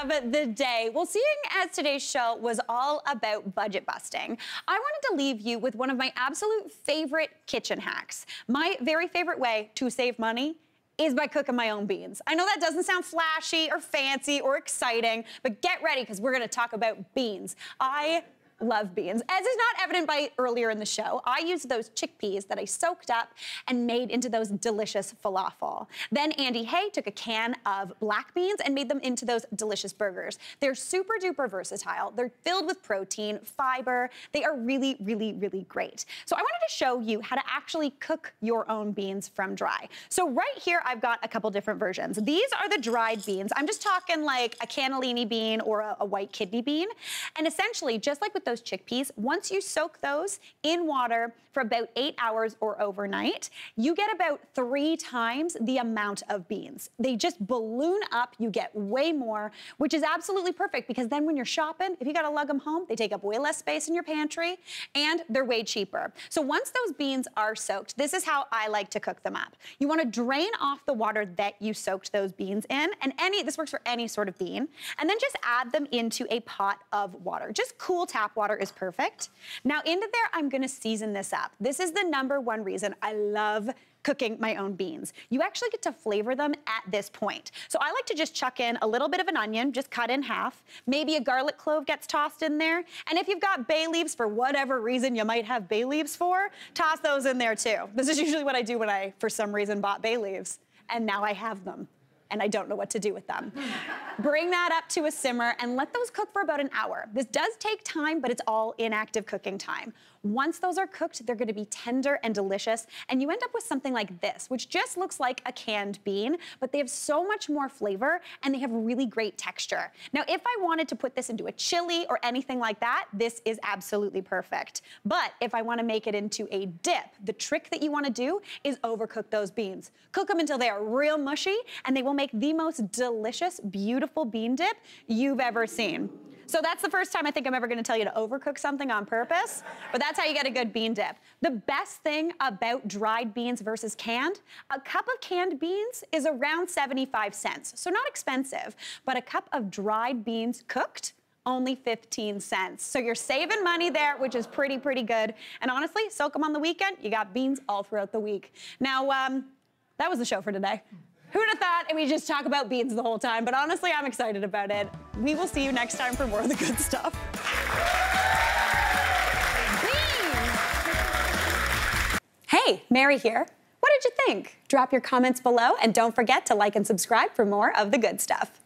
of the day. Well, seeing as today's show was all about budget busting, I wanted to leave you with one of my absolute favorite kitchen hacks. My very favorite way to save money is by cooking my own beans. I know that doesn't sound flashy or fancy or exciting, but get ready because we're gonna talk about beans. I love beans. As is not evident by earlier in the show, I used those chickpeas that I soaked up and made into those delicious falafel. Then Andy Hay took a can of black beans and made them into those delicious burgers. They're super duper versatile. They're filled with protein, fiber. They are really, really, really great. So I wanted to show you how to actually cook your own beans from dry. So right here, I've got a couple different versions. These are the dried beans. I'm just talking like a cannellini bean or a white kidney bean. And essentially, just like with those chickpeas, once you soak those in water for about 8 hours or overnight, you get about 3 times the amount of beans. They just balloon up, you get way more, which is absolutely perfect because then when you're shopping, if you gotta lug them home, they take up way less space in your pantry and they're way cheaper. So once those beans are soaked, this is how I like to cook them up. You wanna drain off the water that you soaked those beans in, and this works for any sort of bean, and then just add them into a pot of water. Just cool tap water is perfect. Now into there, I'm gonna season this up. This is the #1 reason I love cooking my own beans. You actually get to flavor them at this point. So I like to just chuck in a little bit of an onion, just cut in half. Maybe a garlic clove gets tossed in there. And if you've got bay leaves, for whatever reason you might have bay leaves for, toss those in there too. This is usually what I do when I, for some reason, bought bay leaves. And now I have them. And I don't know what to do with them. Bring that up to a simmer and let those cook for about an hour. This does take time, but it's all inactive cooking time. Once those are cooked, they're gonna be tender and delicious, and you end up with something like this, which just looks like a canned bean, but they have so much more flavor and they have really great texture. Now, if I wanted to put this into a chili or anything like that, this is absolutely perfect. But if I wanna make it into a dip, the trick that you wanna do is overcook those beans. Cook them until they are real mushy, and they will make the most delicious, beautiful bean dip you've ever seen. So that's the first time I think I'm ever gonna tell you to overcook something on purpose, but that's how you get a good bean dip. The best thing about dried beans versus canned, a cup of canned beans is around 75 cents, so not expensive, but a cup of dried beans cooked, only 15 cents. So you're saving money there, which is pretty good. And honestly, soak them on the weekend, you got beans all throughout the week. Now, that was the show for today. Who'd have thought we just talk about beans the whole time, but honestly, I'm excited about it. We will see you next time for more of the good stuff. Beans! Hey, Mary here. What did you think? Drop your comments below, and don't forget to like and subscribe for more of the good stuff.